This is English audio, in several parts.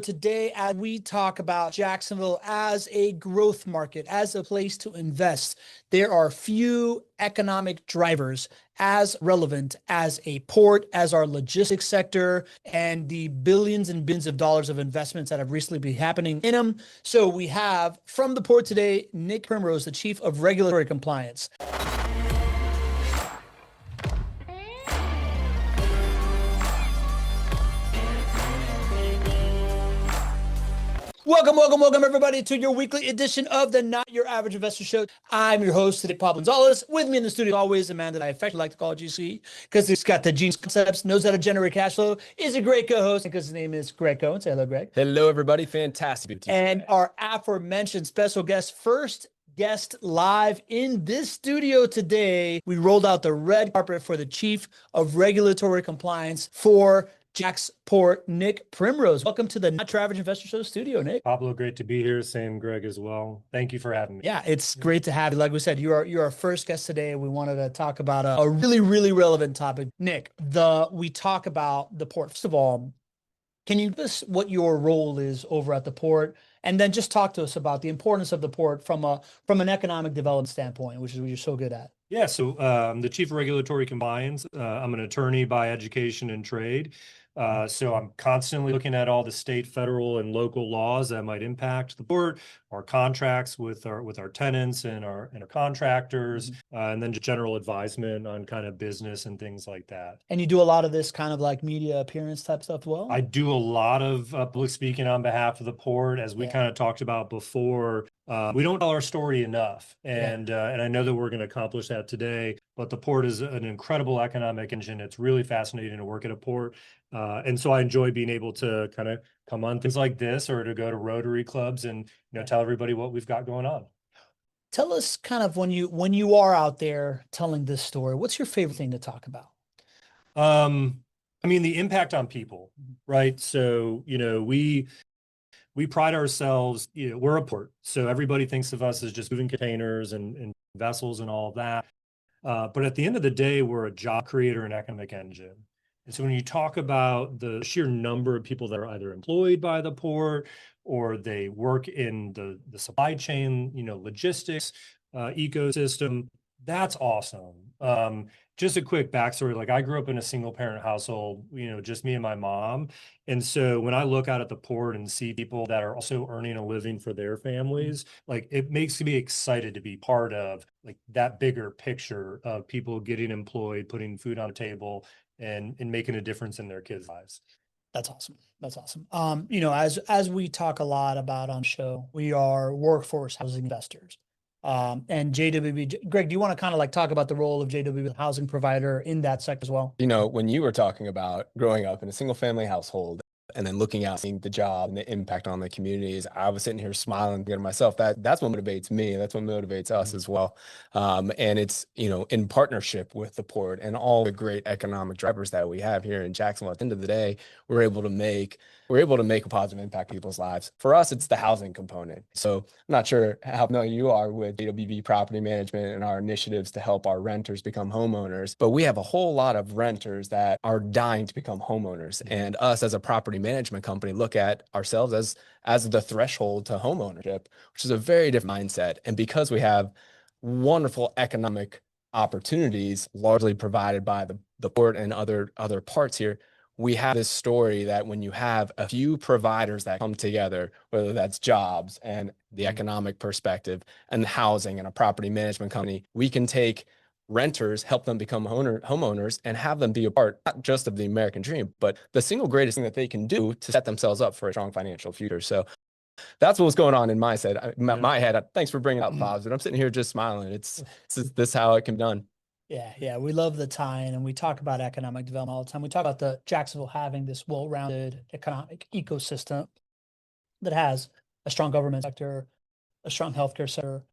Today, as we talk about Jacksonville as a growth market, as a place to invest, there are few economic drivers as relevant as a port, as our logistics sector, and the billions and billions of dollars of investments that have recently been happening in them. So we have from the port today, Nick Primrose, the Chief of Regulatory Compliance. Welcome, everybody, to your weekly edition of the Not Your Average Investor Show. I'm your host today, Pablo Gonzalez. With me in the studio, always a man that I affectionately like to call GC, because he's got the genius concepts, knows how to generate cash flow, is a great co-host, because his name is Gregg Cohen. Say hello, Greg. Hello, everybody. Fantastic. And our aforementioned special guest, first guest live in this studio today. We rolled out the red carpet for the Chief of Regulatory Compliance for JaxPort, Nick Primrose. Welcome to the Not Your Average Investor Show studio, Nick. Pablo, great to be here. Same, Greg, as well. Thank you for having me. Yeah, it's great to have you. Like we said, you're our first guest today. We wanted to talk about a really relevant topic. Nick, we talk about the port. First of all, can you give us what your role is over at the port? And then just talk to us about the importance of the port from an economic development standpoint, which is what you're so good at. Yeah, so I'm the Chief of Regulatory Compliance. I'm an attorney by education and trade. So I'm constantly looking at all the state, federal, and local laws that might impact the port, our contracts with our tenants and our contractors, and then just general advisement on kind of business and things like that. And you do a lot of this kind of like media appearance type stuff as well? I do a lot of public speaking on behalf of the port, as we kind of talked about before. We don't tell our story enough, and I know that we're going to accomplish that today. But the port is an incredible economic engine. It's really fascinating to work at a port, and so I enjoy being able to kind of come on things like this, or to go to Rotary clubs and tell everybody what we've got going on. Tell us kind of when you are out there telling this story, what's your favorite thing to talk about? I mean, the impact on people, right? So we pride ourselves, we're a port, so everybody thinks of us as just moving containers and vessels and all of that. But at the end of the day, we're a job creator and economic engine. And so when you talk about the sheer number of people that are either employed by the port or they work in the supply chain, logistics ecosystem, that's awesome. Just a quick backstory, like I grew up in a single parent household, just me and my mom. And so when I look out at the port and see people that are also earning a living for their families, like it makes me excited to be part of like that bigger picture of people getting employed, putting food on the table, and making a difference in their kids' lives. That's awesome. That's awesome. As we talk a lot about on show, we are workforce housing investors. And JWB, Greg, do you want to kind of like talk about the role of JWB housing provider in that sector as well? When you were talking about growing up in a single family household and then looking out, seeing the job and the impact on the communities, I was sitting here smiling to myself. That's what motivates me. That's what motivates us as well. And it's, in partnership with the port and all the great economic drivers that we have here in Jacksonville. At the end of the day, we're able to make a positive impact on people's lives. For us, it's the housing component. So I'm not sure how familiar you are with JWB property management and our initiatives to help our renters become homeowners, but we have a whole lot of renters that are dying to become homeowners. And us as a property management company look at ourselves as the threshold to homeownership, which is a very different mindset. And because we have wonderful economic opportunities largely provided by the port and other parts here, we have this story that when you have a few providers that come together, whether that's jobs and the economic perspective and housing and a property management company, we can take renters, help them become homeowners, and have them be a part, not just of the American dream, but the single greatest thing that they can do to set themselves up for a strong financial future. So that's what's going on in my head. Thanks for bringing up Bob's, but I'm sitting here just smiling. It's this how it can be done. Yeah, we love the tie-in, and we talk about economic development all the time. We talk about the Jacksonville having this well-rounded economic ecosystem that has a strong government sector, a strong healthcare sector,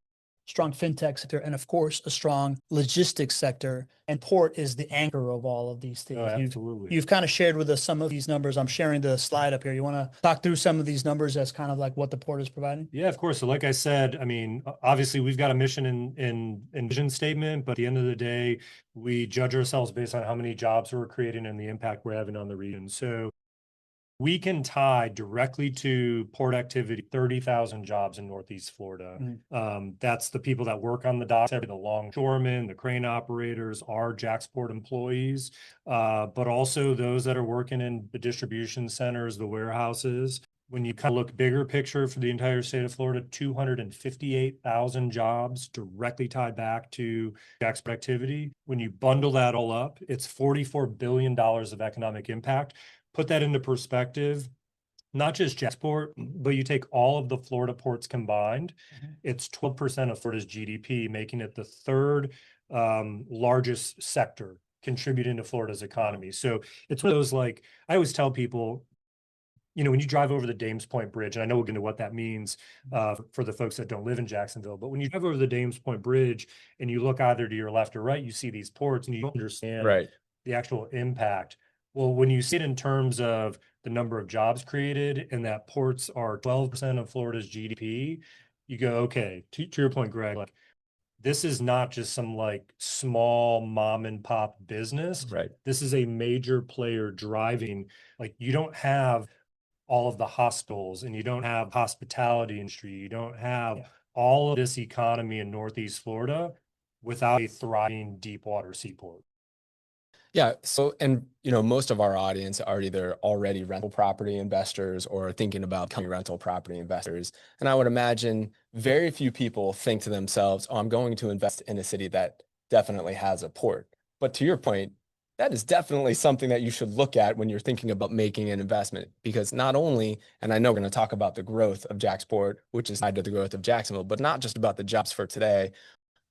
strong fintech sector, and of course, a strong logistics sector. And port is the anchor of all of these things. Oh, absolutely. You've kind of shared with us some of these numbers. I'm sharing the slide up here. You want to talk through some of these numbers as kind of like what the port is providing? Yeah, of course. So like I said, I mean, obviously we've got a mission and vision statement, but at the end of the day, we judge ourselves based on how many jobs we're creating and the impact we're having on the region. So we can tie directly to port activity 30,000 jobs in Northeast Florida. That's the people that work on the docks, the longshoremen, the crane operators, our JaxPort employees, but also those that are working in the distribution centers, the warehouses. When you kind of look bigger picture for the entire state of Florida, 258,000 jobs directly tied back to JaxPort activity. When you bundle that all up, it's $44 billion of economic impact. Put that into perspective, not just JaxPort, but you take all of the Florida ports combined, it's 12% of Florida's GDP, making it the third largest sector contributing to Florida's economy. So it's one of those, like, I always tell people, you know, when you drive over the Dames Point Bridge, and I know we'll get into what that means for the folks that don't live in Jacksonville, but when you drive over the Dames Point Bridge and you look either to your left or right, you see these ports and you don't understand the actual impact. Well, when you see it in terms of the number of jobs created and that ports are 12% of Florida's GDP, you go, okay, to your point, Greg, like, this is not just some like small mom and pop business. This is a major player driving, like, you don't have all of the hospitals and you don't have hospitality industry. You don't have all of this economy in Northeast Florida without a thriving deepwater seaport. Yeah. So, and, you know, most of our audience are either already rental property investors or thinking about becoming rental property investors. And I would imagine very few people think to themselves, oh, I'm going to invest in a city that definitely has a port. But to your point, that is definitely something that you should look at when you're thinking about making an investment, because not only, and I know we're going to talk about the growth of JaxPort, which is tied to the growth of Jacksonville, but not just about the jobs for today,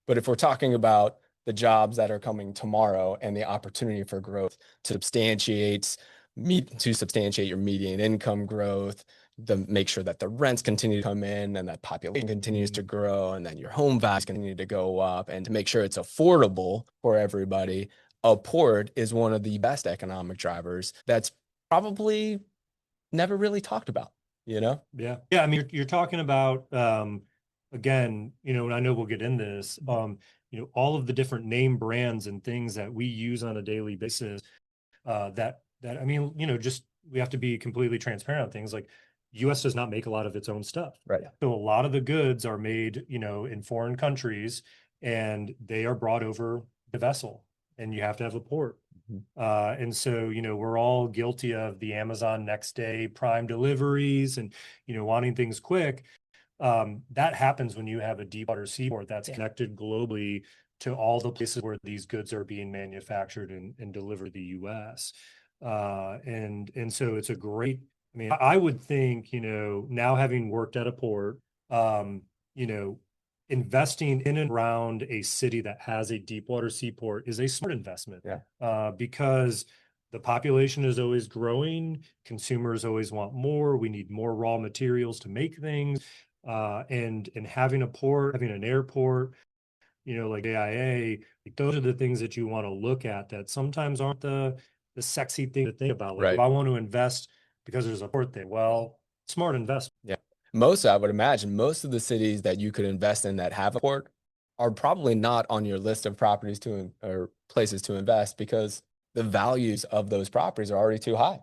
but if we're talking about the jobs that are coming tomorrow and the opportunity for growth to substantiate your median income growth, to make sure that the rents continue to come in and that population continues to grow and then your home values continue to go up, and to make sure it's affordable for everybody, a port is one of the best economic drivers that's probably never really talked about, you know? Yeah. Yeah. I mean, you're talking about, again, you know, and I know we'll get into this, you know, all of the different name brands and things that we use on a daily basis, that I mean, you know, just, we have to be completely transparent on things. Like, US does not make a lot of its own stuff. So a lot of the goods are made, you know, in foreign countries, and they are brought over the vessel, and you have to have a port. And so, you know, we're all guilty of the Amazon next day prime deliveries and, you know, wanting things quick. That happens when you have a deepwater seaport that's connected globally to all the places where these goods are being manufactured and delivered to the US. And so it's a great, I mean, I would think, you know, now having worked at a port, you know, investing in and around a city that has a deepwater seaport is a smart investment. Because the population is always growing, consumers always want more, we need more raw materials to make things. And having a port, having an airport, you know, like AIA, like, those are the things that you want to look at that sometimes aren't the sexy thing to think about. Like, if I want to invest because there's a port there, well, smart investment. I would imagine most of the cities that you could invest in that have a port are probably not on your list of properties or places to invest, because the values of those properties are already too high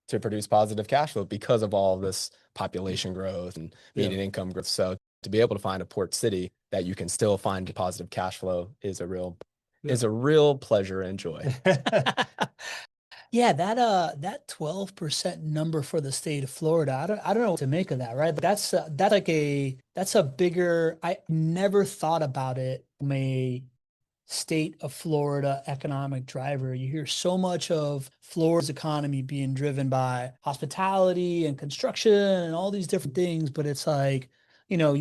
to produce positive cash flow because of all of this population growth and median income growth. So to be able to find a port city that you can still find positive cash flow is a real pleasure and joy. Yeah, that 12% number for the state of Florida, I don't know what to make of that, right? But that's a bigger, I never thought about it from a state of Florida economic driver. You hear so much of Florida's economy being driven by hospitality and construction and all these different things, but it's like, you know,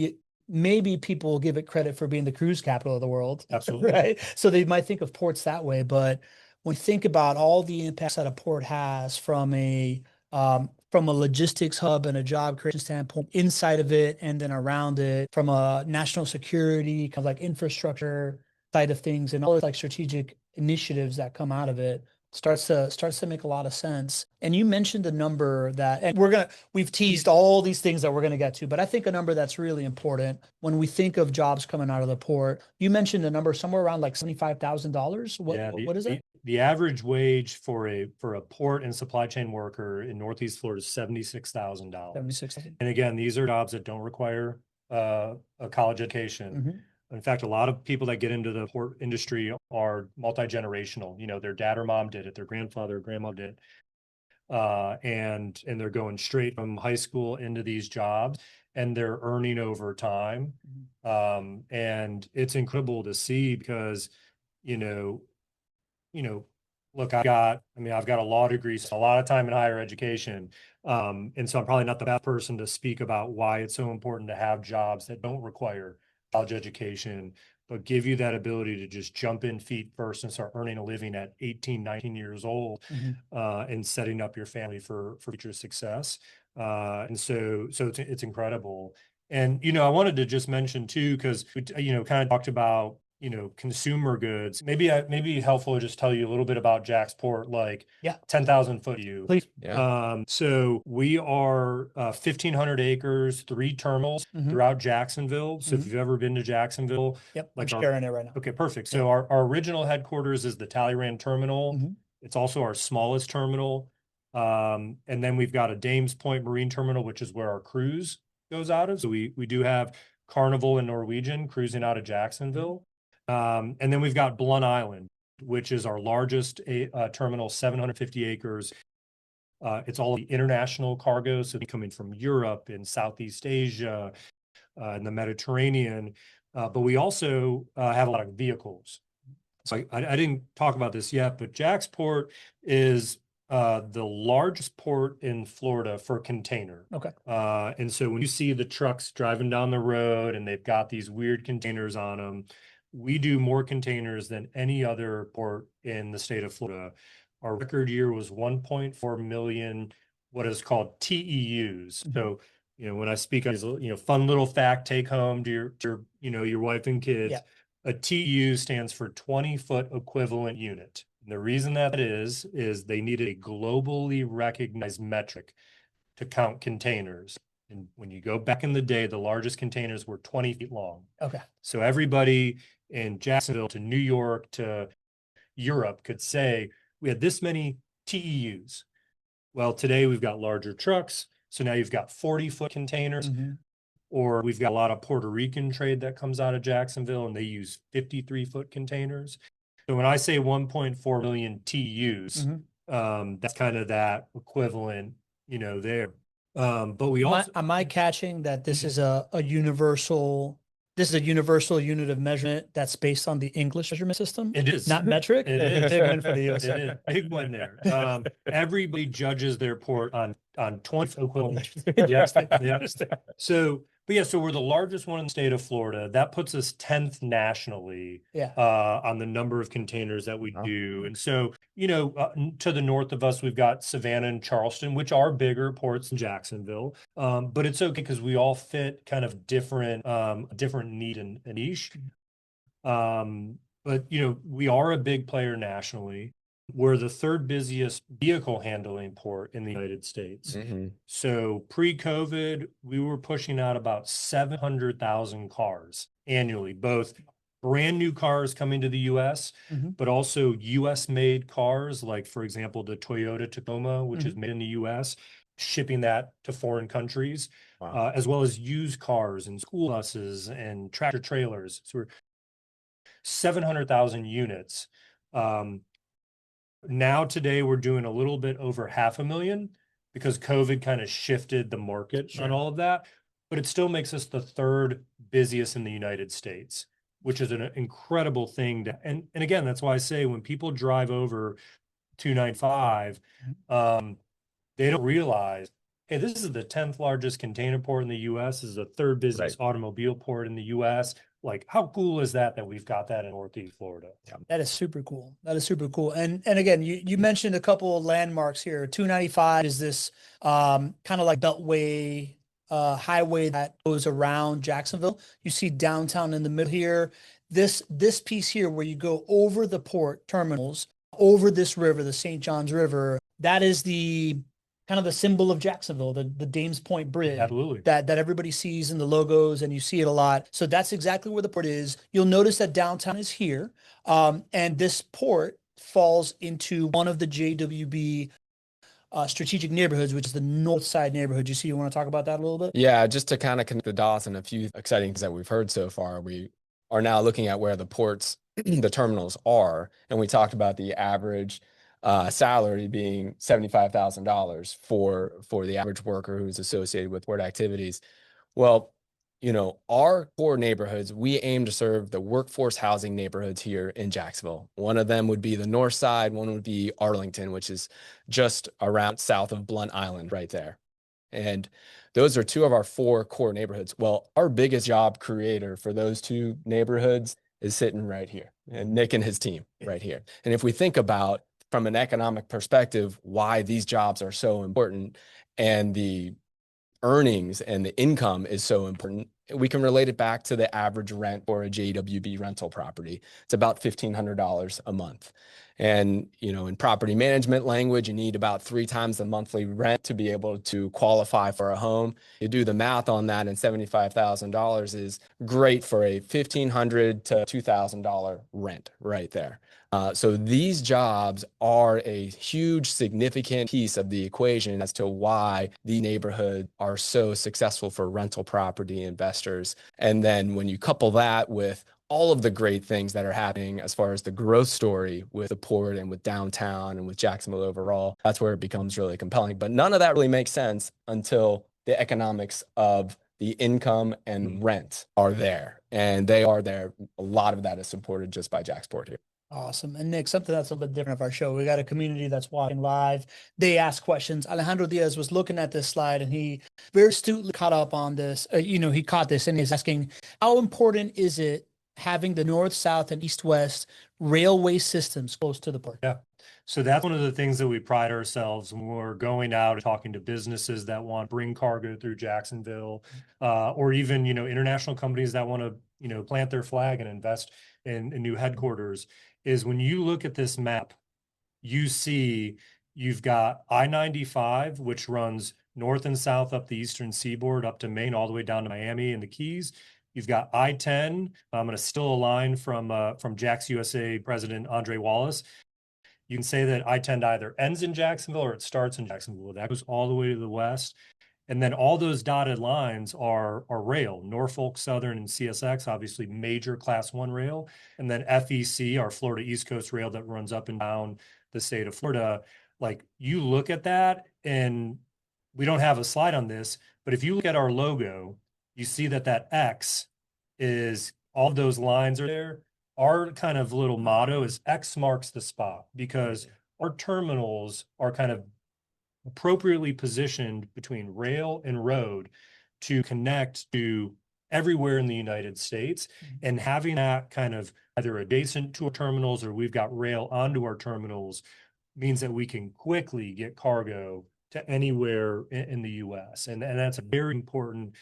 maybe people give it credit for being the cruise capital of the world. Absolutely. Right? So they might think of ports that way, but when you think about all the impacts that a port has from a logistics hub and a job creation standpoint inside of it and then around it, from a national security, kind of like infrastructure side of things, and all the like strategic initiatives that come out of it, starts to make a lot of sense. And you mentioned a number that, and we've teased all these things that we're gonna get to, but I think a number that's really important when we think of jobs coming out of the port. You mentioned a number somewhere around like $75,000. What is it? the average wage for a port and supply chain worker in Northeast Florida is $76,000. 76. And again, these are jobs that don't require a college education. In fact, a lot of people that get into the port industry are multi-generational. You know, their dad or mom did it, their grandfather or grandma did it. And they're going straight from high school into these jobs, and they're earning over time. And it's incredible to see because, look, I've got a law degree, so a lot of time in higher education. And so I'm probably not the best person to speak about why it's so important to have jobs that don't require college education, but give you that ability to just jump in feet first and start earning a living at 18, 19 years old, and setting up your family for future success. And so it's incredible. And, I wanted to just mention too, because we, kind of talked about, consumer goods. Maybe helpful to just tell you a little bit about JaxPort, like 10,000 foot view. Please. So we are 1,500 acres, 3 terminals throughout Jacksonville. So if you've ever been to Jacksonville, I'm sharing it right now. Okay, perfect. So our original headquarters is the Talleyrand Terminal. It's also our smallest terminal. And then we've got a Dames Point Marine Terminal, which is where our cruise goes out of. So we do have Carnival and Norwegian cruising out of Jacksonville. And then we've got Blunt Island, which is our largest terminal, 750 acres. It's all the international cargo, so coming from Europe and Southeast Asia and the Mediterranean. But we also have a lot of vehicles. So I didn't talk about this yet, but JaxPort is the largest port in Florida for container. Okay. And so when you see the trucks driving down the road and they've got these weird containers on them, we do more containers than any other port in the state of Florida. Our record year was 1.4 million, what is called TEUs. So, when I speak as fun little fact, take home to your wife and kids, a TEU stands for 20-foot equivalent unit. And the reason that is they needed a globally recognized metric to count containers. And when you go back in the day, the largest containers were 20 feet long. Okay. So everybody in Jacksonville to New York to Europe could say, we had this many TEUs. Well, today we've got larger trucks. So now you've got 40-foot containers, or we've got a lot of Puerto Rican trade that comes out of Jacksonville and they use 53-foot containers. So when I say 1.4 million TEUs, that's kind of that equivalent, there. But we also am I catching that this is a universal unit of measurement that's based on the English measurement system? It is not metric. It is big one for the US. It is big one there. Everybody judges their port on 20 equivalent. So we're the largest one in the state of Florida. That puts us 10th nationally on the number of containers that we do. And so, to the north of us, we've got Savannah and Charleston, which are bigger ports than Jacksonville. But it's okay because we all fit kind of different need and niche. But, we are a big player nationally. We're the third busiest vehicle handling port in the United States. So pre-COVID, we were pushing out about 700,000 cars annually, both brand new cars coming to the U.S., but also U.S.-made cars, like, for example, the Toyota Tacoma, which is made in the U.S., shipping that to foreign countries, as well as used cars and school buses and tractor trailers. So we're 700,000 units. Now today we're doing a little bit over 500,000 because COVID kind of shifted the market on all of that, but it still makes us the third busiest in the United States, which is an incredible thing. And again, that's why I say when people drive over 295, they don't realize, hey, this is the 10th largest container port in the U.S. This is the third busiest automobile port in the U.S. Like, how cool is that we've got that in Northeast Florida? That is super cool. And again, you mentioned a couple of landmarks here. 295 is this kind of like beltway highway that goes around Jacksonville. You see downtown in the middle here. This piece here where you go over the port terminals, over this river, the St. Johns River, that is the kind of the symbol of Jacksonville, the Dames Point Bridge. Absolutely. That everybody sees in the logos and you see it a lot. So that's exactly where the port is. You'll notice that downtown is here. And this port falls into one of the JWB strategic neighborhoods, which is the north side neighborhood. You want to talk about that a little bit? Yeah, just to kind of connect the dots and a few exciting things that we've heard so far. We are now looking at where the ports, the terminals are, and we talked about the average salary being $75,000 for the average worker who's associated with port activities. Well, our core neighborhoods, we aim to serve the workforce housing neighborhoods here in Jacksonville. One of them would be the north side, one would be Arlington, which is just around south of Blunt Island right there. And those are two of our four core neighborhoods. Well, our biggest job creator for those two neighborhoods is sitting right here, and Nick and his team right here. And if we think about from an economic perspective, why these jobs are so important and the earnings and the income is so important, we can relate it back to the average rent for a JWB rental property. It's about $1,500 a month. And, in property management language, you need about 3 times the monthly rent to be able to qualify for a home. You do the math on that, and $75,000 is great for a $1,500 to $2,000 rent right there. So these jobs are a huge, significant piece of the equation as to why the neighborhood are so successful for rental property investors. And then when you couple that with all of the great things that are happening as far as the growth story with the port and with downtown and with Jacksonville overall, that's where it becomes really compelling. But none of that really makes sense until the economics of the income and rent are there. And they are there. A lot of that is supported just by JaxPort here. Awesome. And Nick, something that's a little bit different of our show. We got a community that's watching live. They ask questions. Alejandro Diaz was looking at this slide and he very astutely caught up on this. He caught this and he's asking, how important is it having the north, south, and east, west railway systems close to the port? Yeah. So that's one of the things that we pride ourselves when we're going out and talking to businesses that want to bring cargo through Jacksonville, or even, international companies that want to, plant their flag and invest in new headquarters, is when you look at this map, you see you've got I-95, which runs north and south up the eastern seaboard, up to Maine, all the way down to Miami and the Keys. You've got I-10. I'm going to steal a line from Jax USA President Andre Wallace. You can say that I-10 either ends in Jacksonville or it starts in Jacksonville. That goes all the way to the west. And then all those dotted lines are rail, Norfolk Southern and CSX, obviously major class 1 rail. And then FEC, our Florida East Coast rail that runs up and down the state of Florida. Like, you look at that, and we don't have a slide on this, but if you look at our logo, you see that X is, all of those lines are there. Our kind of little motto is X marks the spot, because our terminals are kind of appropriately positioned between rail and road to connect to everywhere in the United States. And having that kind of either adjacent to our terminals or we've got rail onto our terminals means that we can quickly get cargo to anywhere in the US. And that's a very important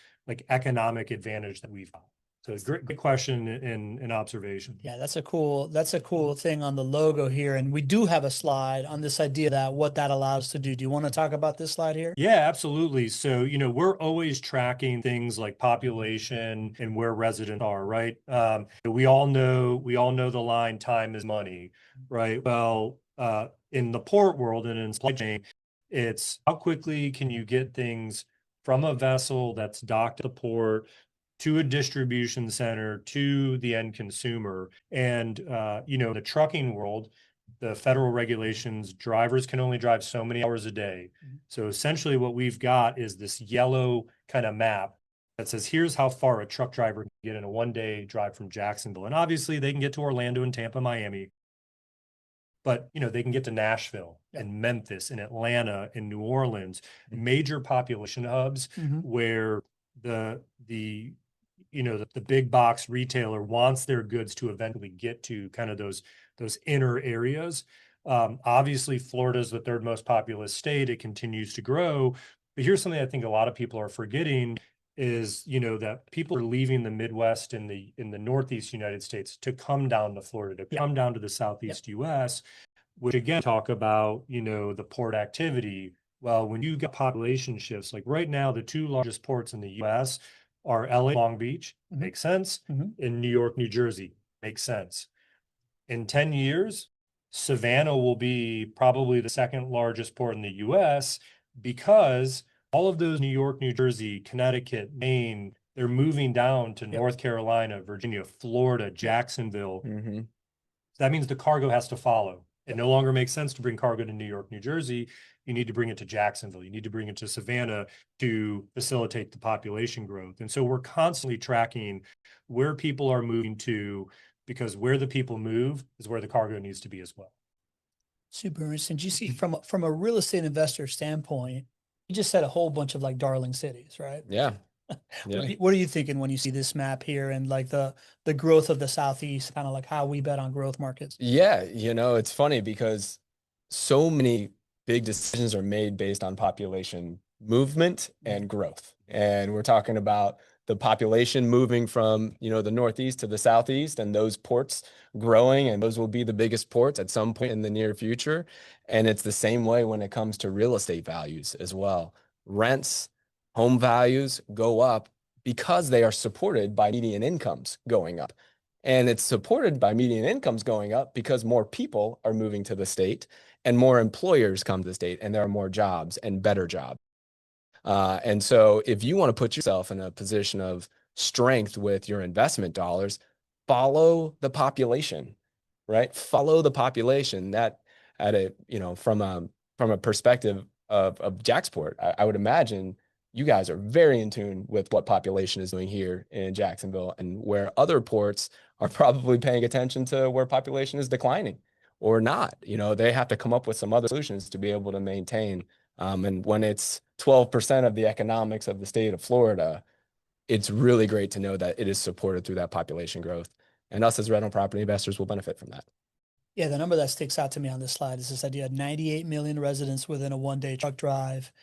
economic advantage that we've got. So great question and observation. Yeah, that's a cool thing on the logo here. And we do have a slide on this idea that what that allows to do. Do you want to talk about this slide here? Yeah, absolutely. So, we're always tracking things like population and where residents are, right? We all know the line, time is money, right? Well, in the port world and in supply chain, it's how quickly can you get things from a vessel that's docked at the port to a distribution center to the end consumer. And, the trucking world, the federal regulations, drivers can only drive so many hours a day. So essentially what we've got is this yellow kind of map that says, here's how far a truck driver can get in a 1-day drive from Jacksonville. And obviously they can get to Orlando and Tampa, Miami, but, they can get to Nashville and Memphis and Atlanta and New Orleans, major population hubs where the big box retailer wants their goods to eventually get to kind of those inner areas. Obviously, Florida is the 3rd most populous state. It continues to grow. But here's something I think a lot of people are forgetting is, that people are leaving the Midwest and in the Northeast United States to come down to Florida, to come down to the Southeast US, which again, talk about, the port activity. Well, when you get population shifts, like right now, the 2 largest ports in the US are LA, Long Beach, makes sense. In New York, New Jersey, makes sense. In 10 years, Savannah will be probably the second largest port in the US because all of those New York, New Jersey, Connecticut, Maine, they're moving down to North Carolina, Virginia, Florida, Jacksonville. Mm-hmm. That means the cargo has to follow. It no longer makes sense to bring cargo to New York, New Jersey. You need to bring it to Jacksonville. You need to bring it to Savannah to facilitate the population growth. And so we're constantly tracking where people are moving to, because where the people move is where the cargo needs to be as well. Super interesting. You see, from a real estate investor standpoint, you just said a whole bunch of like darling cities, right? Yeah. Yeah. What are you thinking when you see this map here and like the growth of the Southeast, kind of like how we bet on growth markets? Yeah, it's funny because so many big decisions are made based on population movement and growth. And we're talking about the population moving from, the Northeast to the Southeast, and those ports growing, and those will be the biggest ports at some point in the near future. And it's the same way when it comes to real estate values as well. Rents, home values go up because they are supported by median incomes going up. And it's supported by median incomes going up because more people are moving to the state and more employers come to the state, and there are more jobs and better jobs. And so if you want to put yourself in a position of strength with your investment dollars, follow the population, right? Follow the population. That from a perspective of JaxPort, I would imagine you guys are very in tune with what population is doing here in Jacksonville, and where other ports are probably paying attention to where population is declining or not. They have to come up with some other solutions to be able to maintain. And when it's 12% of the economics of the state of Florida, it's really great to know that it is supported through that population growth. And us as rental property investors will benefit from that. Yeah, the number that sticks out to me on this slide is this idea of 98 million residents within a one-day truck drive.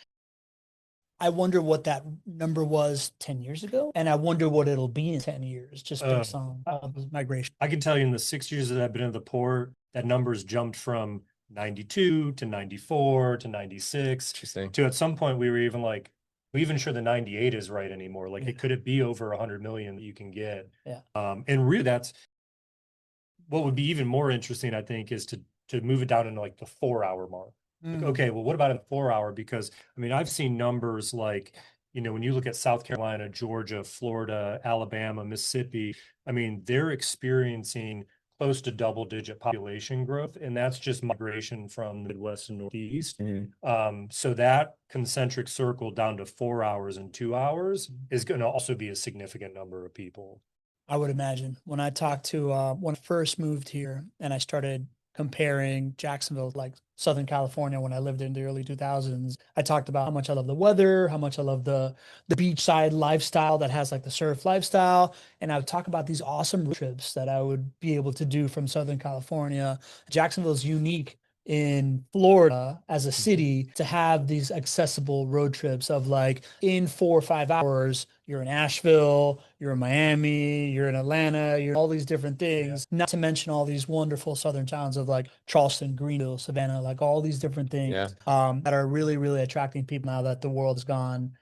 I wonder what that number was 10 years ago, and I wonder what it'll be in 10 years, just based on migration. I can tell you in the 6 years that I've been in the port, that number's jumped from 92 to 94 to 96. Interesting. To at some point we were even sure the 98 is right anymore. Like, could it be over 100 million that you can get? Yeah. And really that's what would be even more interesting, I think, is to move it down into like the 4-hour mark. Like, okay, well, what about in 4-hour? Because I've seen numbers like, when you look at South Carolina, Georgia, Florida, Alabama, Mississippi, they're experiencing close to double-digit population growth, and that's just migration from the Midwest and Northeast. Mm-hmm. So that concentric circle down to 4 hours and 2 hours is going to also be a significant number of people. I would imagine. When I talked to when I first moved here and I started comparing Jacksonville to like Southern California when I lived in the early 2000s, I talked about how much I love the weather, how much I love the beachside lifestyle that has like the surf lifestyle. And I would talk about these awesome road trips that I would be able to do from Southern California. Jacksonville is unique in Florida as a city to have these accessible road trips of like in 4 or 5 hours, you're in Asheville, you're in Miami, you're in Atlanta, you're all these different things, not to mention all these wonderful southern towns of like Charleston, Greenville, Savannah, like all these different things that are really, really attracting people now that the world has gone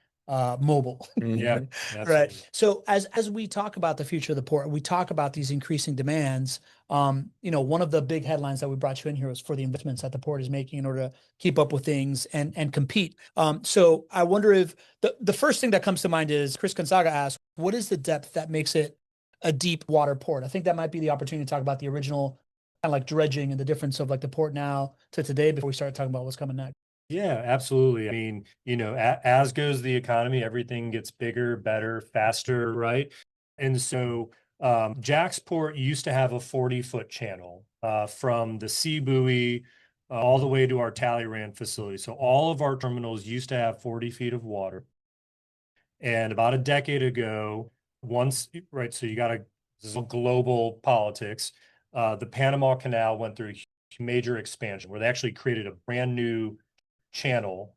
mobile. Yeah. Right. So as we talk about the future of the port, we talk about these increasing demands. One of the big headlines that we brought you in here was for the investments that the port is making in order to keep up with things and compete. So I wonder if the first thing that comes to mind is Chris Gonzaga asked, what is the depth that makes it a deep water port? I think that might be the opportunity to talk about the original kind of like dredging and the difference of like the port now to today before we start talking about what's coming next. Yeah, absolutely. As goes the economy, everything gets bigger, better, faster, right? And so JaxPort used to have a 40-foot channel from the sea buoy all the way to our Talleyrand facility. So all of our terminals used to have 40 feet of water. And about a decade ago, so this is global politics. The Panama Canal went through a major expansion where they actually created a brand new channel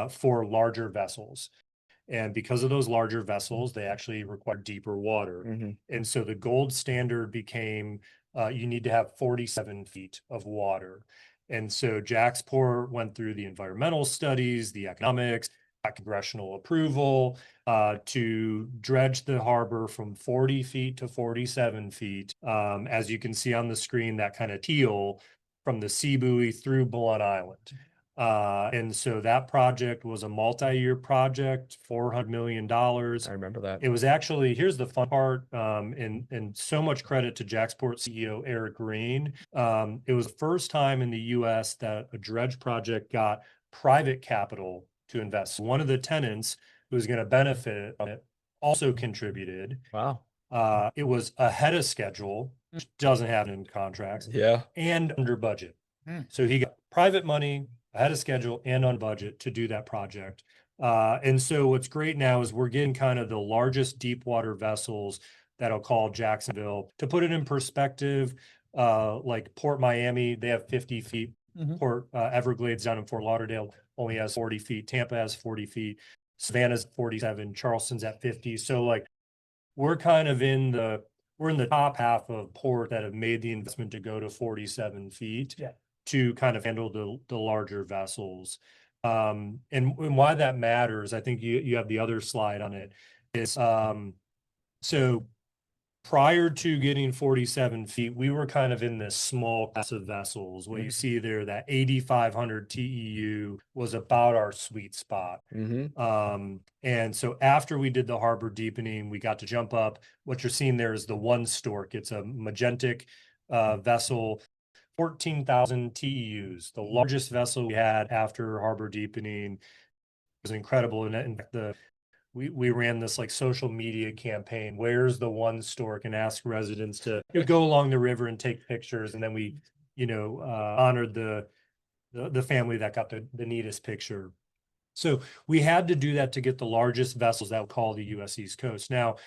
for larger vessels. And because of those larger vessels, they actually require deeper water. And so the gold standard became you need to have 47 feet of water. And so JaxPort went through the environmental studies, the economics, congressional approval to dredge the harbor from 40 feet to 47 feet. As you can see on the screen, that kind of teal, from the sea buoy through Blunt Island. And so that project was a multi-year project, $400 million. I remember that. It was actually, here's the fun part, and so much credit to JaxPort CEO Eric Green. It was the first time in the US that a dredge project got private capital to invest. One of the tenants who was going to benefit from it also contributed. Wow. It was ahead of schedule, which doesn't happen in contracts, Yeah. and under budget. Mm. So he got private money, ahead of schedule, and on budget to do that project. And so what's great now is we're getting kind of the largest deep water vessels that'll call Jacksonville. To put it in perspective, like Port Miami, they have 50 feet. Mhm. Port Everglades down in Fort Lauderdale only has 40 feet. Tampa has 40 feet. Savannah's 47. Charleston's at 50. So like we're kind of in the top half of port that have made the investment to go to 47 feet to kind of handle the larger vessels. And why that matters, I think you have the other slide on it, is so prior to getting 47 feet, we were kind of in this small class of vessels. What you see there, that 8,500 TEU was about our sweet spot. And so after we did the harbor deepening, we got to jump up. What you're seeing there is the One Stork. It's a magentic vessel, 14,000 TEUs, the largest vessel we had after harbor deepening. It was incredible. And we ran this like social media campaign, where's the One Stork, and ask residents to go along the river and take pictures. And then we, honored the family that got the neatest picture. So we had to do that to get the largest vessels that would call the U.S. East Coast. Now,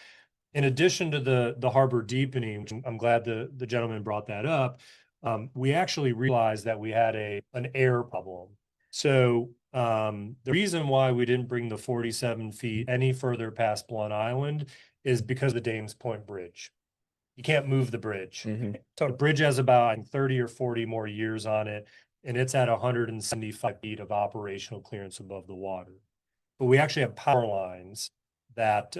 in addition to the harbor deepening, which I'm glad the gentleman brought that up, we actually realized that we had an air problem. So the reason why we didn't bring the 47 feet any further past Blunt Island is because of the Dames Point Bridge. You can't move the bridge. The bridge has about 30 or 40 more years on it, and it's at 175 feet of operational clearance above the water. But we actually have power lines that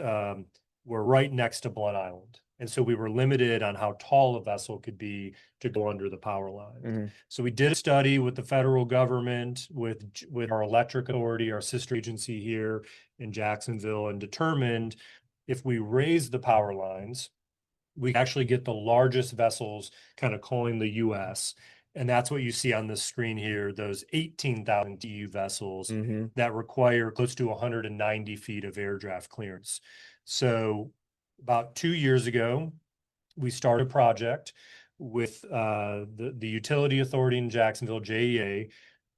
were right next to Blunt Island. And so we were limited on how tall a vessel could be to go under the power line. So we did a study with the federal government, with our electric authority, our sister agency here in Jacksonville, and determined if we raise the power lines, we actually get the largest vessels kind of calling the U.S. And that's what you see on the screen here, those 18,000 TEU vessels that require close to 190 feet of air draft clearance. So about 2 years ago, we started a project with the Utility Authority in Jacksonville, JEA,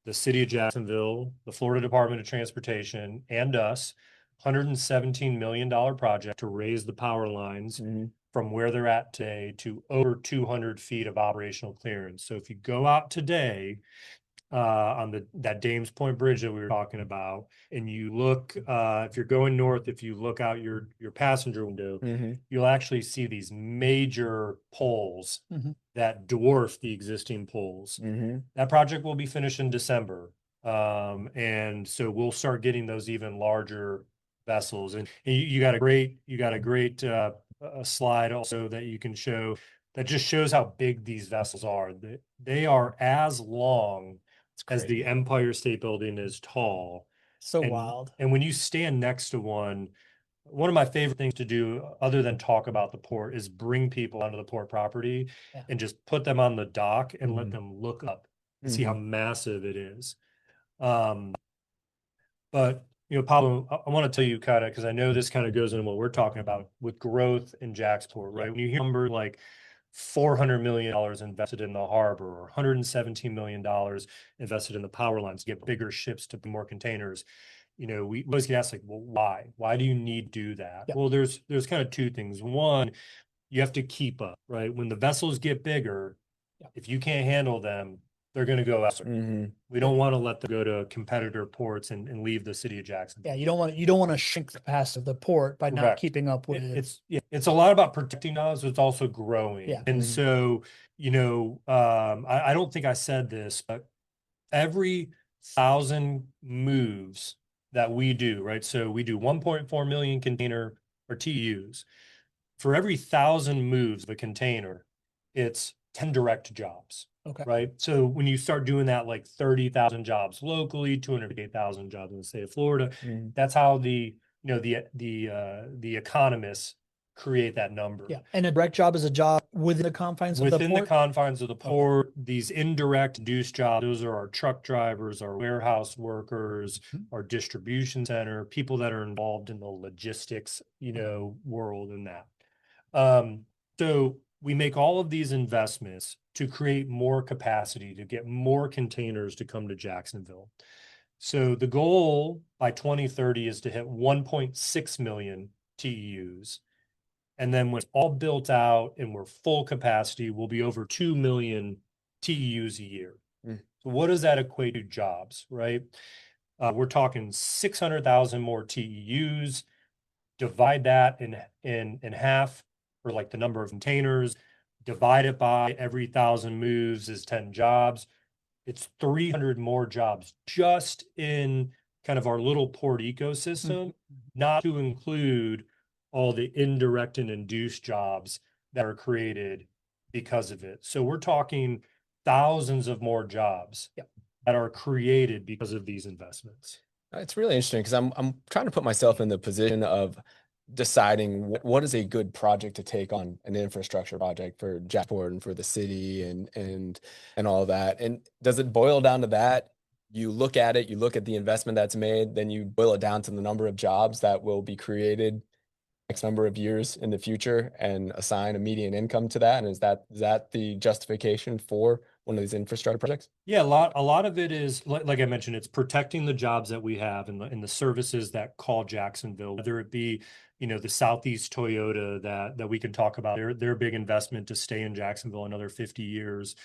the City of Jacksonville, the Florida Department of Transportation, and us, $117 million project to raise the power lines from where they're at today to over 200 feet of operational clearance. So if you go out today on that Dames Point Bridge that we were talking about, and you look, if you're going north, if you look out your passenger window, you'll actually see these major poles that dwarf the existing poles. That project will be finished in December. And so we'll start getting those even larger vessels. And you got a great slide also that you can show that just shows how big these vessels are. They are as long as the Empire State Building is tall. So wild. And when you stand next to one of my favorite things to do, other than talk about the port, is bring people onto the port property and just put them on the dock and let them look up and see how massive it is. But Pablo, I want to tell you kind of, because I know this kind of goes into what we're talking about with growth in JaxPort, right? When you hear a number like $400 million invested in the harbor, or $117 million invested in the power lines to get bigger ships to more containers, we always get asked, like, well, why? Why do you need to do that? Well, there's kind of two things. One, you have to keep up, right? When the vessels get bigger, if you can't handle them, they're going to go elsewhere. We don't want to let them go to competitor ports and leave the city of Jacksonville. Yeah, you don't want to shrink the capacity of the port by not keeping up with it. It's a lot about protecting us, but it's also growing. Yeah. And so, I don't think I said this, but every 1,000 moves that we do, right? So we do 1.4 million container or TEUs. For every 1,000 moves of a container, it's 10 direct jobs. Okay. right? So when you start doing that, like 30,000 jobs locally, 208,000 jobs in the state of Florida, that's how the economists create that number. Yeah. And a direct job is a job within the confines of the Within the port? confines of the port, these indirect induced jobs, those are our truck drivers, our warehouse workers, our distribution center, people that are involved in the logistics, world and that. So we make all of these investments to create more capacity, to get more containers to come to Jacksonville. So the goal by 2030 is to hit 1.6 million TEUs. And then when it's all built out and we're full capacity, we'll be over 2 million TEUs a year. So what does that equate to jobs, right? We're talking 600,000 more TEUs. Divide that in half for like the number of containers. Divide it by every 1,000 moves is 10 jobs. It's 300 more jobs just in kind of our little port ecosystem, not to include all the indirect and induced jobs that are created because of it. So we're talking thousands of more jobs that are created because of these investments. It's really interesting because I'm trying to put myself in the position of deciding what is a good project to take on, an infrastructure project for JaxPort and for the city and all that. And does it boil down to that? You look at it, you look at the investment that's made, then you boil it down to the number of jobs that will be created X number of years in the future and assign a median income to that. And is that the justification for one of these infrastructure projects? Yeah, a lot of it is like I mentioned, it's protecting the jobs that we have and the services that call Jacksonville, whether it be, the Southeast Toyota that we can talk about, their big investment to stay in Jacksonville another 50 years,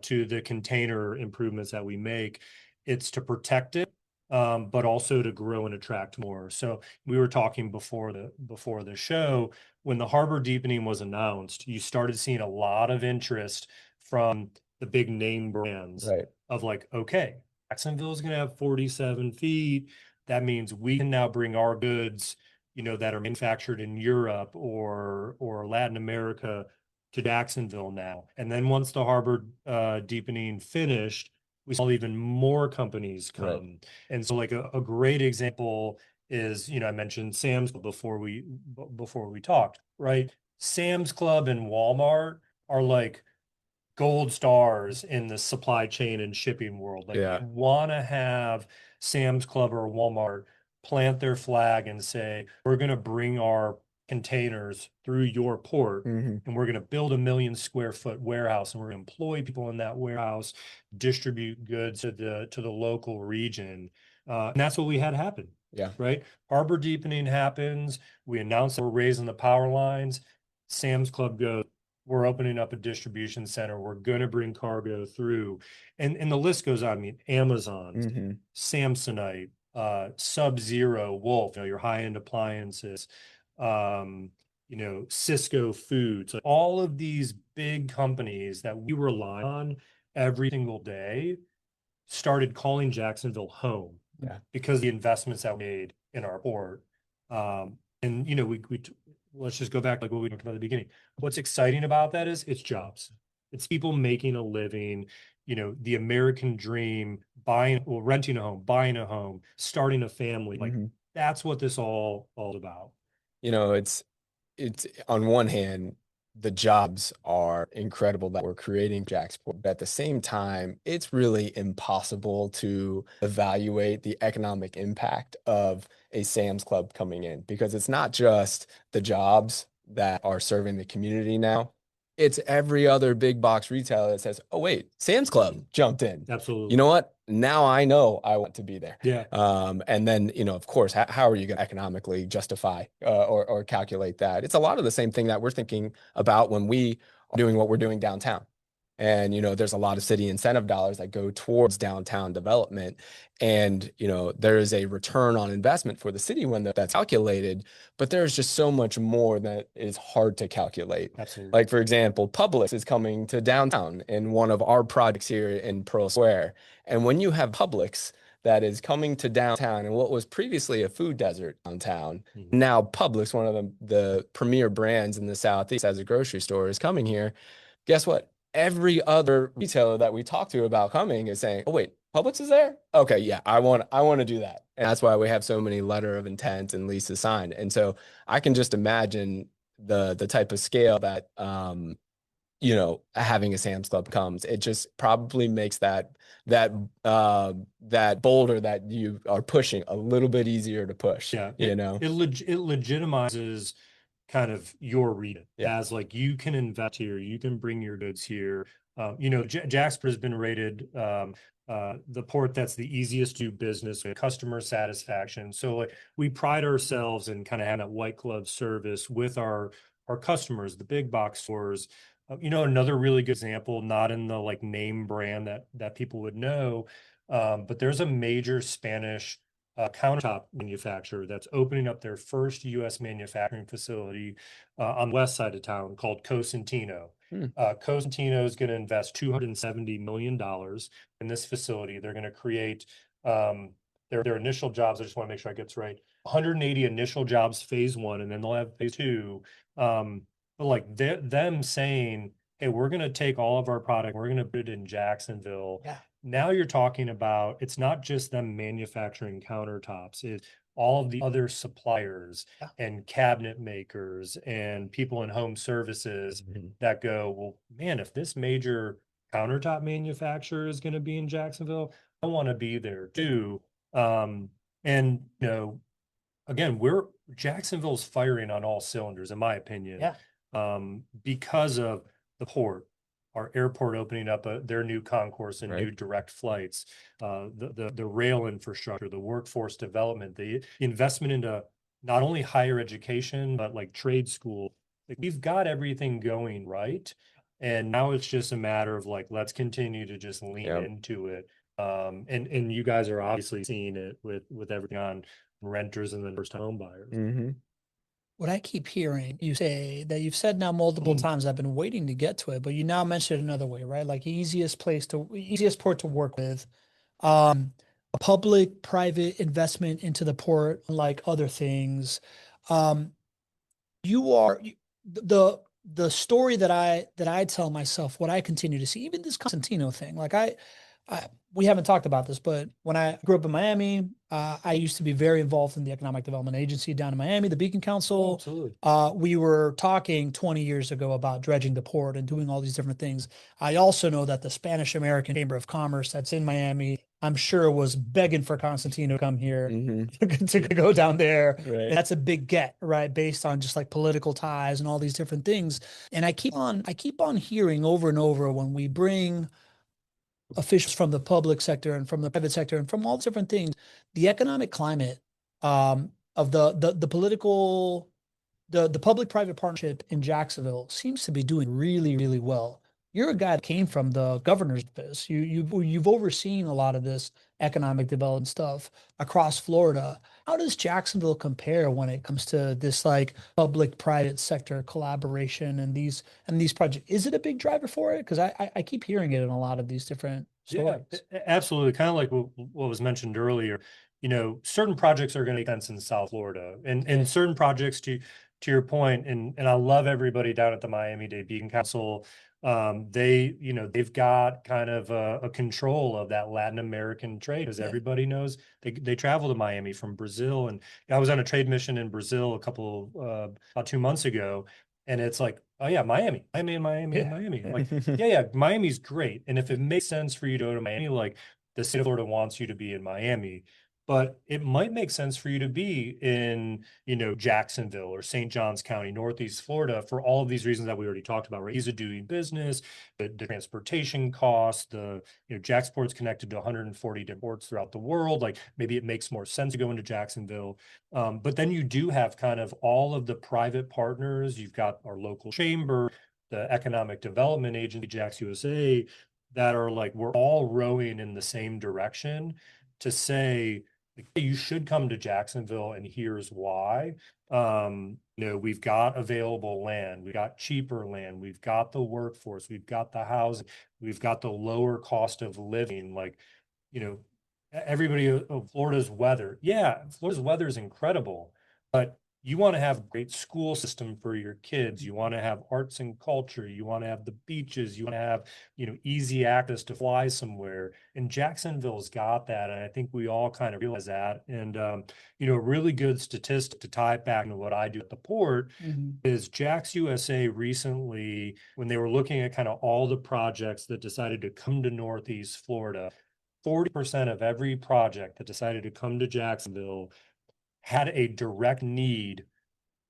to the container improvements that we make. It's to protect it, but also to grow and attract more. So we were talking before the show, when the harbor deepening was announced, you started seeing a lot of interest from the big name brands of like, okay, Jacksonville is going to have 47 feet. That means we can now bring our goods, that are manufactured in Europe or Latin America to Jacksonville now. And then once the harbor deepening finished, we saw even more companies come. Right. And so like a great example is, I mentioned Sam's Club before we talked, right? Sam's Club and Walmart are like gold stars in the supply chain and shipping world. Like you want to have Sam's Club or Walmart plant their flag and say, we're going to bring our containers through your port and we're going to build 1 million square foot warehouse and we're going to employ people in that warehouse, distribute goods to the local region. And that's what we had happen. Yeah. Right. Harbor deepening happens. We announced that we're raising the power lines. Sam's Club goes, we're opening up a distribution center. We're going to bring cargo through. And the list goes on. I mean, Amazon, Samsonite, Sub-Zero, Wolf, your high-end appliances, Cisco Foods, like all of these big companies that we rely on every single day started calling Jacksonville home because of the investments that we made in our port. Let's just go back like what we talked about at the beginning. What's exciting about that is it's jobs. It's people making a living, the American dream, renting a home, buying a home, starting a family. Like that's what this all about. It's on one hand, the jobs are incredible that we're creating JaxPort, but at the same time, it's really impossible to evaluate the economic impact of a Sam's Club coming in because it's not just the jobs that are serving the community now. It's every other big box retailer that says, oh, wait, Sam's Club jumped in. Absolutely. You know what? Now I know I want to be there. Yeah. And then, of course, how are you going to economically justify or calculate that? It's a lot of the same thing that we're thinking about when we are doing what we're doing downtown. And, there's a lot of city incentive dollars that go towards downtown development. And, there is a return on investment for the city when that's calculated, but there's just so much more that is hard to calculate. Absolutely. Like, for example, Publix is coming to downtown in one of our projects here in Pearl Square. And when you have Publix that is coming to downtown and what was previously a food desert downtown, now Publix, one of the premier brands in the Southeast as a grocery store, is coming here. Guess what? every other retailer that we talk to about coming is saying, oh, wait, Publix is there? Okay, yeah, I want to do that. And that's why we have so many letter of intent and leases signed. And so I can just imagine the type of scale that having a Sam's Club comes. It just probably makes that boulder that you are pushing a little bit easier to push. Yeah, It it legitimizes kind of your region Yeah. as like, you can invest here, you can bring your goods here. JaxPort has been rated the port that's the easiest to do business with, customer satisfaction. So like, we pride ourselves in kind of having that white glove service with our customers, the big box stores. Another really good example, not in the like name brand that people would know, but there's a major Spanish countertop manufacturer that's opening up their first U.S. manufacturing facility on the west side of town called Cosentino. Cosentino is going to invest $270 million in this facility. They're going to create their initial jobs. I just want to make sure I get this right. 180 initial jobs, phase one, and then they'll have phase two. But like them saying, hey, we're going to take all of our product, we're going to put it in Jacksonville. Yeah. Now you're talking about, it's not just them manufacturing countertops, it's all of the other suppliers and cabinet makers and people in home services that go, well, man, if this major countertop manufacturer is going to be in Jacksonville, I want to be there too. And again, Jacksonville's firing on all cylinders, in my opinion, because of the port, our airport opening up their new concourse and new direct flights, the rail infrastructure, the workforce development, the investment into not only higher education, but like trade school. Like, we've got everything going right. And now it's just a matter of like, let's continue to just lean into it. And you guys are obviously seeing it with everything on renters and then first time home buyers. What I keep hearing you say, that you've said now multiple times, I've been waiting to get to it, but you now mentioned another way, right? Like easiest port to work with, a public-private investment into the port, like other things. You are the story that I tell myself, what I continue to see, even this Constantino thing, like we haven't talked about this, but when I grew up in Miami, I used to be very involved in the economic development agency down in Miami, the Beacon Council. Absolutely. We were talking 20 years ago about dredging the port and doing all these different things. I also know that the Spanish American Chamber of Commerce that's in Miami, I'm sure, was begging for Constantino to come here to go down there. Right. That's a big get, right? Based on just like political ties and all these different things. And I keep on hearing over and over, when we bring officials from the public sector and from the private sector and from all different things, the economic climate of the political, the public-private partnership in Jacksonville seems to be doing really, really well. You're a guy that came from the governor's office. You've overseen a lot of this economic development stuff across Florida. How does Jacksonville compare when it comes to this like public-private sector collaboration and these projects? Is it a big driver for it? Because I keep hearing it in a lot of these different stories. Yeah, absolutely. Kind of like what was mentioned earlier. Certain projects are going to make sense in South Florida, and certain projects, to your point, and I love everybody down at the Miami-Dade Beacon Council. They've got kind of a control of that Latin American trade, because everybody knows they travel to Miami from Brazil. And I was on a trade mission in Brazil about 2 months ago, and it's like, oh yeah, Miami. I'm like, yeah, Miami's great. And if it makes sense for you to go to Miami, like the state of Florida wants you to be in Miami, but it might make sense for you to be in, Jacksonville or St. Johns County, Northeast Florida, for all of these reasons that we already talked about, right? Ease of doing business, the transportation costs, JaxPort's connected to 140 different ports throughout the world. Like, maybe it makes more sense to go into Jacksonville. But then you do have kind of all of the private partners. You've got our local chamber, the economic development agency, Jax USA, that are like, we're all rowing in the same direction to say, you should come to Jacksonville, and here's why. We've got available land, we've got cheaper land, we've got the workforce, we've got the housing, we've got the lower cost of living. Like, everybody, Florida's weather. Yeah, Florida's weather is incredible, but you want to have a great school system for your kids. You want to have arts and culture. You want to have the beaches. You want to have, easy access to fly somewhere. And Jacksonville's got that. And I think we all kind of realize that. And, a really good statistic to tie it back into what I do at the port is Jax USA recently, when they were looking at kind of all the projects that decided to come to Northeast Florida, 40% of every project that decided to come to Jacksonville had a direct need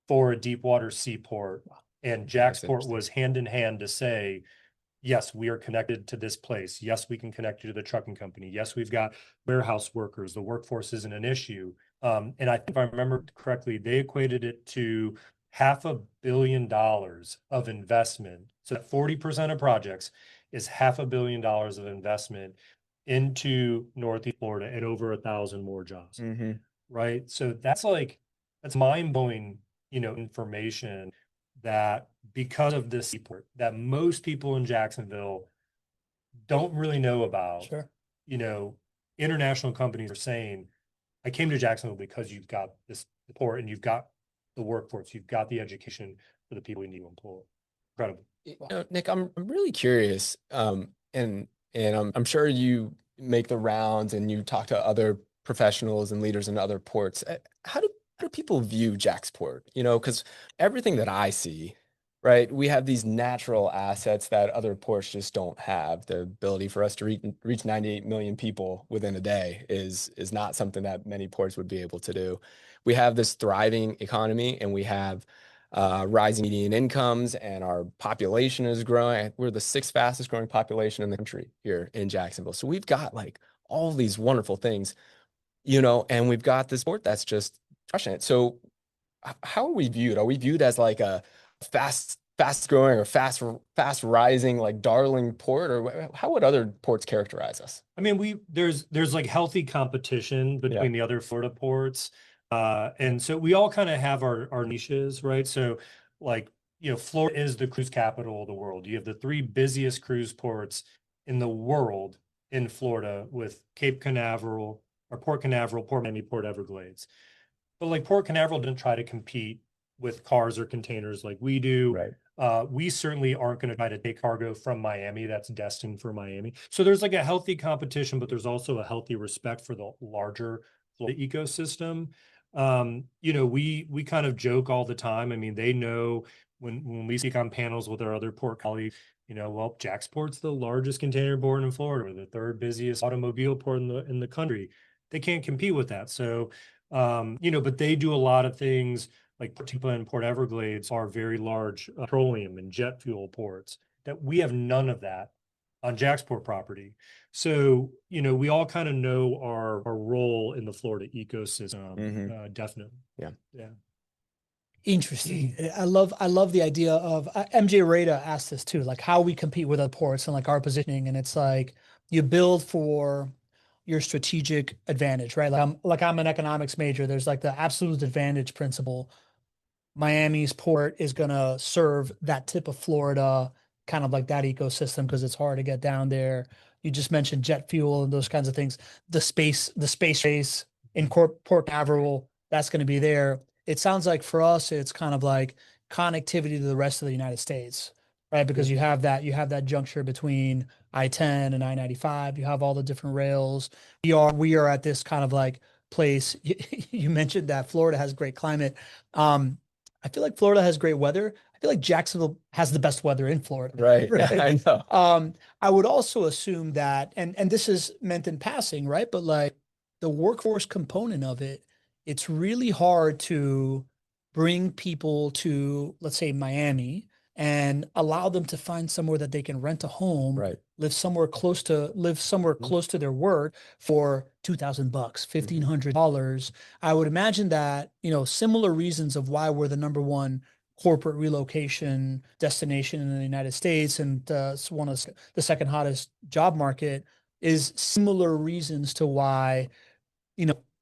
for a deepwater seaport. And JaxPort was hand in hand to say, yes, we are connected to this place. Yes, we can connect you to the trucking company. Yes, we've got warehouse workers. The workforce isn't an issue. And I think if I remember correctly, they equated it to $500 million of investment. So that 40% of projects is $500 million of investment into Northeast Florida and over 1,000 more jobs. Right. So that's mind-blowing, information that because of this seaport that most people in Jacksonville don't really know about. Sure. International companies are saying, I came to Jacksonville because you've got this port and you've got the workforce, you've got the education for the people we need to employ. Incredible. Nick, I'm really curious. And I'm sure you make the rounds and you talk to other professionals and leaders in other ports. How do people view JaxPort? Because everything that I see, right, we have these natural assets that other ports just don't have. The ability for us to reach 98 million people within a day is not something that many ports would be able to do. We have this thriving economy, and we have rising median incomes, and our population is growing. We're the 6th fastest growing population in the country here in Jacksonville. So we've got all these wonderful things. And we've got this port that's just crushing it. So how are we viewed? Are we viewed as a fast growing or fast rising, darling port? Or how would other ports characterize us? I mean, there's healthy competition between the other Florida ports. And so we all kind of have our niches, right? So Florida is the cruise capital of the world. You have the 3 busiest cruise ports in the world in Florida with Cape Canaveral, or Port Canaveral, Port Miami, Port Everglades. But Port Canaveral didn't try to compete with cars or containers like we do. Right. We certainly aren't going to try to take cargo from Miami that's destined for Miami. So there's a healthy competition, but there's also a healthy respect for the larger Florida ecosystem. We kind of joke all the time. I mean, they know when we speak on panels with our other port colleagues, JaxPort's the largest container port in Florida, or the 3rd busiest automobile port in the country. They can't compete with that. So, but they do a lot of things like Port and Port Everglades are very large petroleum and jet fuel ports that we have none of that on JaxPort property. So, we all kind of know our role in the Florida ecosystem. Definitely. Yeah. Interesting. I love the idea of MJ Rada asked this too, how we compete with other ports and our positioning. And it's you build for your strategic advantage, right? I'm an economics major. There's the absolute advantage principle. Miami's port is going to serve that tip of Florida, kind of that ecosystem, because it's hard to get down there. You just mentioned jet fuel and those kinds of things. The space race in Port Canaveral, that's going to be there. It sounds like for us, it's kind of connectivity to the rest of the United States, right? Because you have that juncture between I-10 and I-95. You have all the different rails. We are at this kind of place. You mentioned that Florida has great climate. I feel like Florida has great weather. I feel like Jacksonville has the best weather in Florida. Right. I know. I would also assume that, and this is meant in passing, right? But the workforce component of it, it's really hard to bring people to, let's say, Miami and allow them to find somewhere that they can rent a home, right, live somewhere close to their work for $2,000, $1,500. I would imagine that, similar reasons of why we're the number 1 corporate relocation destination in the United States and it's one of the 2nd hottest job market is similar reasons to why,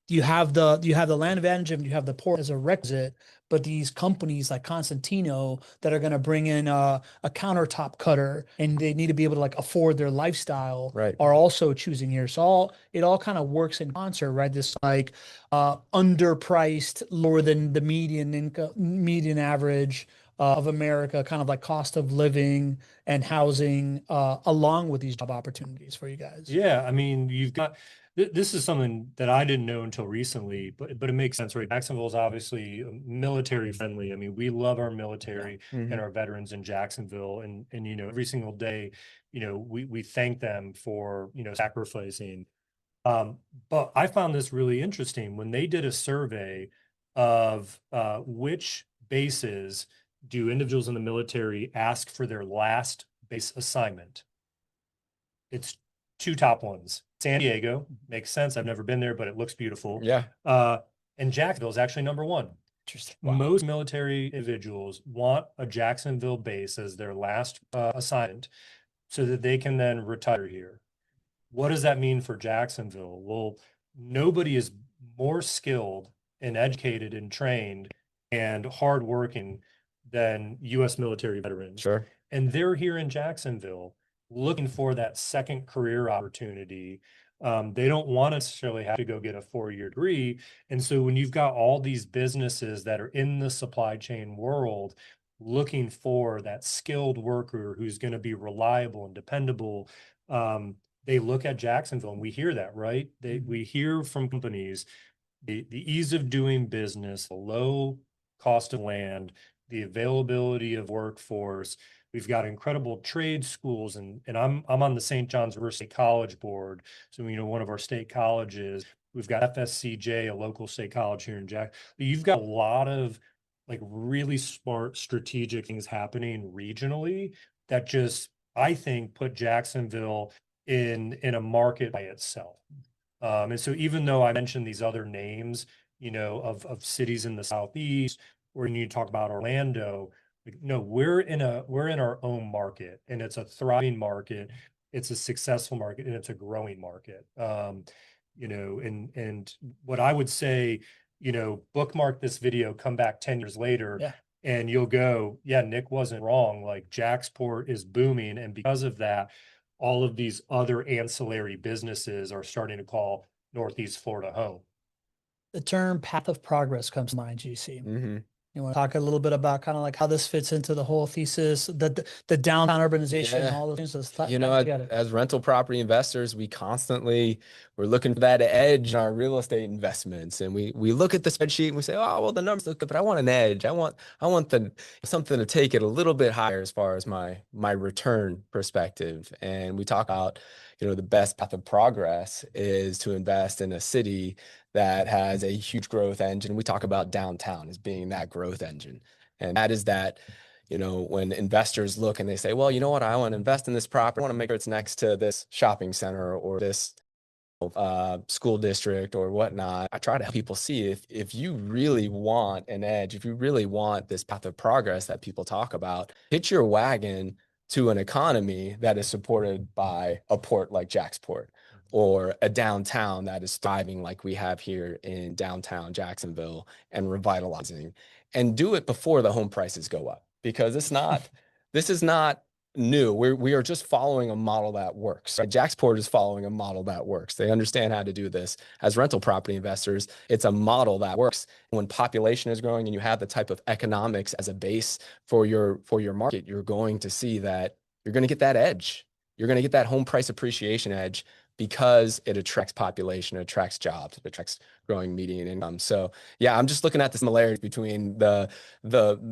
you have the land advantage and you have the port as a requisite, but these companies like Constantino that are going to bring in a countertop cutter and they need to be able to like afford their lifestyle Right. are also choosing here. So it all kind of works in concert, right? This like underpriced, lower than the median income, median average of America, kind of like cost of living and housing, along with these job opportunities for you guys. Yeah, I mean, you've got this is something that I didn't know until recently, but it makes sense, right? Jacksonville is obviously military friendly. I mean, we love our military and our veterans in Jacksonville, and you know, every single day, you know, we thank them for, you know, sacrificing. But I found this really interesting when they did a survey of which bases do individuals in the military ask for their last base assignment. It's two top ones. San Diego makes sense. I've never been there, but it looks beautiful. Yeah. And Jacksonville is actually number one. Interesting. Wow. Most military individuals want a Jacksonville base as their last assignment so that they can then retire here. What does that mean for Jacksonville? Well, nobody is more skilled and educated and trained and hardworking than U.S. military veterans. Sure. And they're here in Jacksonville looking for that second career opportunity. They don't want to necessarily have to go get a 4-year degree. And so when you've got all these businesses that are in the supply chain world looking for that skilled worker who's going to be reliable and dependable, they look at Jacksonville, and we hear that, right? We hear from companies the ease of doing business, the low cost of land, the availability of workforce. We've got incredible trade schools, and I'm on the St. John's River State College board. So, you know, one of our state colleges, we've got FSCJ, a local state college here in Jack. You've got a lot of like really smart strategic things happening regionally that just, I think, put Jacksonville in a market by itself. And so even though I mentioned these other names, you know, of cities in the Southeast, or you talk about Orlando, like, no, we're in our own market, and it's a thriving market, it's a successful market, and it's a growing market. You know, and what I would say, you know, bookmark this video, come back 10 years later, Yeah. and you'll go, yeah, Nick wasn't wrong. Like JaxPort is booming, and because of that, all of these other ancillary businesses are starting to call Northeast Florida home. The term path of progress comes to mind, GC. Mm-hmm. You want to talk a little bit about kind of like how this fits into the whole thesis, the downtown urbanization, Yeah. all the things that's You know, as rental property investors, we're looking for that edge in our real estate investments. And we look at the spreadsheet and we say, oh, well, the numbers look good, but I want an edge. I want something to take it a little bit higher as far as my return perspective. And we talk about, you know, the best path of progress is to invest in a city that has a huge growth engine. We talk about downtown as being that growth engine. And that is that, you know, when investors look and they say, well, you know what, I want to invest in this property, I want to make sure it's next to this shopping center or this school district or whatnot. I try to help people see if you really want an edge, if you really want this path of progress that people talk about, hitch your wagon to an economy that is supported by a port like JaxPort, or a downtown that is thriving like we have here in downtown Jacksonville and revitalizing, and do it before the home prices go up, because this is not new. We are just following a model that works. Right? JaxPort is following a model that works. They understand how to do this. As rental property investors, it's a model that works. When population is growing and you have the type of economics as a base for your market, you're going to see that you're going to get that edge. You're going to get that home price appreciation edge, because it attracts population, it attracts jobs, it attracts growing median income. So yeah, I'm just looking at the similarities between the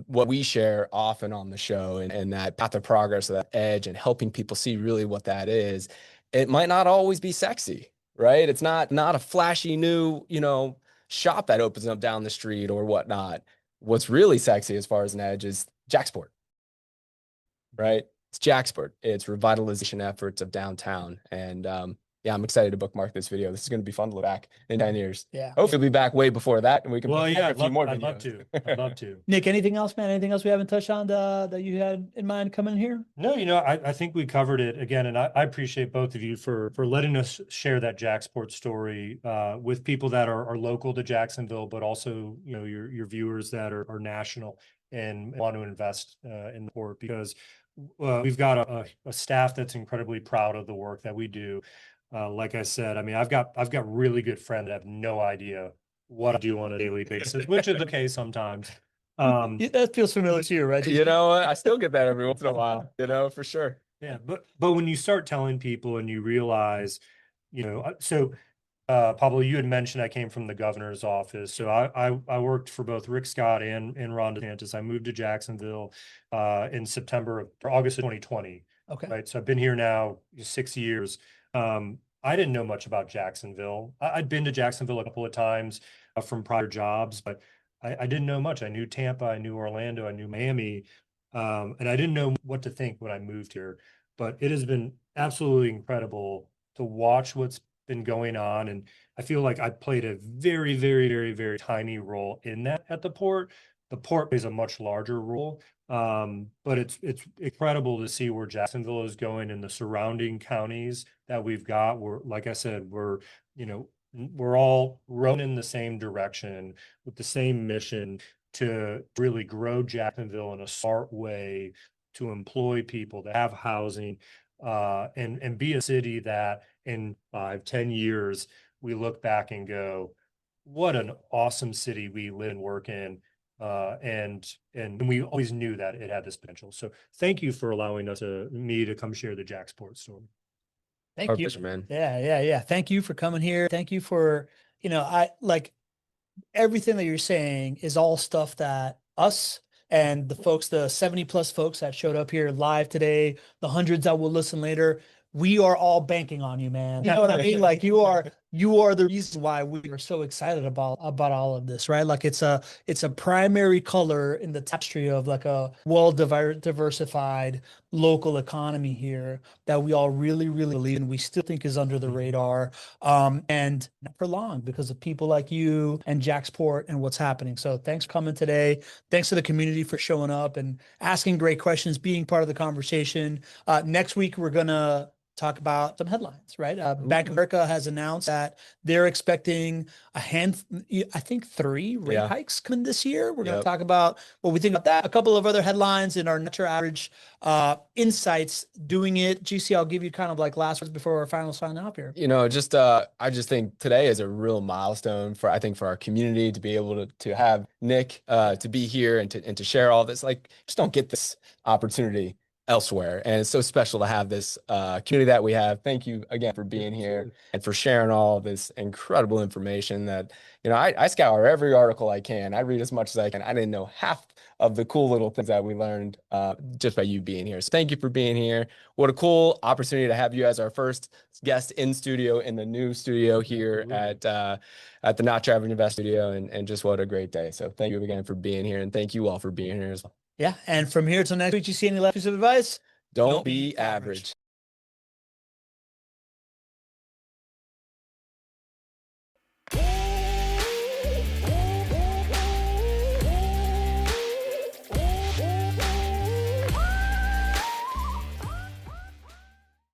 what we share often on the show and that path of progress, that edge, and helping people see really what that is. It might not always be sexy, right? It's not a flashy new, you know, shop that opens up down the street or whatnot. What's really sexy as far as an edge is JaxPort, right? It's JaxPort. It's revitalization efforts of downtown. And yeah, I'm excited to bookmark this video. This is going to be fun to look back in 10 years. Yeah. Hopefully we'll be back way before that, and we can Well, put yeah, a few more I'd love videos. to. I'd love to. Nick, anything else, man? Anything else we haven't touched on that you had in mind coming here? No, I think we covered it again, and I appreciate both of you for letting us share that JaxPort story with people that are local to Jacksonville, but also your viewers that are national and want to invest in the port, because we've got a staff that's incredibly proud of the work that we do. Like I said, I mean, I've got really good friends that have no idea what I do on a daily basis, which is okay sometimes. That feels familiar to you, right? I still get that every once in a while, for sure. Yeah, but when you start telling people and you realize, so Pablo, you had mentioned I came from the governor's office. So I worked for both Rick Scott and Ron DeSantis. I moved to Jacksonville in August of 2020. Okay. Right. So I've been here now 6 years. I didn't know much about Jacksonville. I'd been to Jacksonville a couple of times from prior jobs, but I didn't know much. I knew Tampa, I knew Orlando, I knew Miami, and I didn't know what to think when I moved here. But it has been absolutely incredible to watch what's been going on, and I feel like I played a very, very, very, very tiny role in that at the port. The port plays a much larger role, but it's incredible to see where Jacksonville is going and the surrounding counties that we've got. We're, like I said, we're all rowing in the same direction with the same mission to really grow Jacksonville in a smart way, to employ people, to have housing, and be a city that in 5-10 years we look back and go, what an awesome city we live and work in. And we always knew that it had this potential. So thank you for allowing me to come share the JaxPort story. Thank Our you, pleasure, man. Yeah. Thank you for coming here. Thank you for, I like everything that you're saying is all stuff that us and the folks, the 70+ folks that showed up here live today, the hundreds that will listen later, we are all banking on you, man. You know what I mean? Like you are the reason why we are so excited about all of this, right? Like it's a primary color in the tapestry of like a diversified local economy here that we all really, really believe in. We still think is under the radar, and not for long because of people like you and JaxPort and what's happening. So thanks for coming today. Thanks to the community for showing up and asking great questions, being part of the conversation. Next week, we're going to talk about some headlines, right? Bank of America has announced that they're expecting I think 3 rate hikes coming this year. We're going to talk about what we think about that. A couple of other headlines in our Natural Average insights doing it. GC, I'll give you kind of like last words before our final sign off here. I just think today is a real milestone for our community to be able to have Nick to be here and to share all this. Like, just don't get this opportunity elsewhere, and it's so special to have this community that we have. Thank you again for being here and for sharing all of this incredible information that I scour every article I can. I read as much as I can. I didn't know half of the cool little things that we learned just by you being here. So thank you for being here. What a cool opportunity to have you as our first guest in studio in the new studio here at the Natural Average Invest Studio, and just what a great day. So thank you again for being here, and thank you all for being here as well. Yeah. And from here till next week, you see any left piece of advice? Don't be average.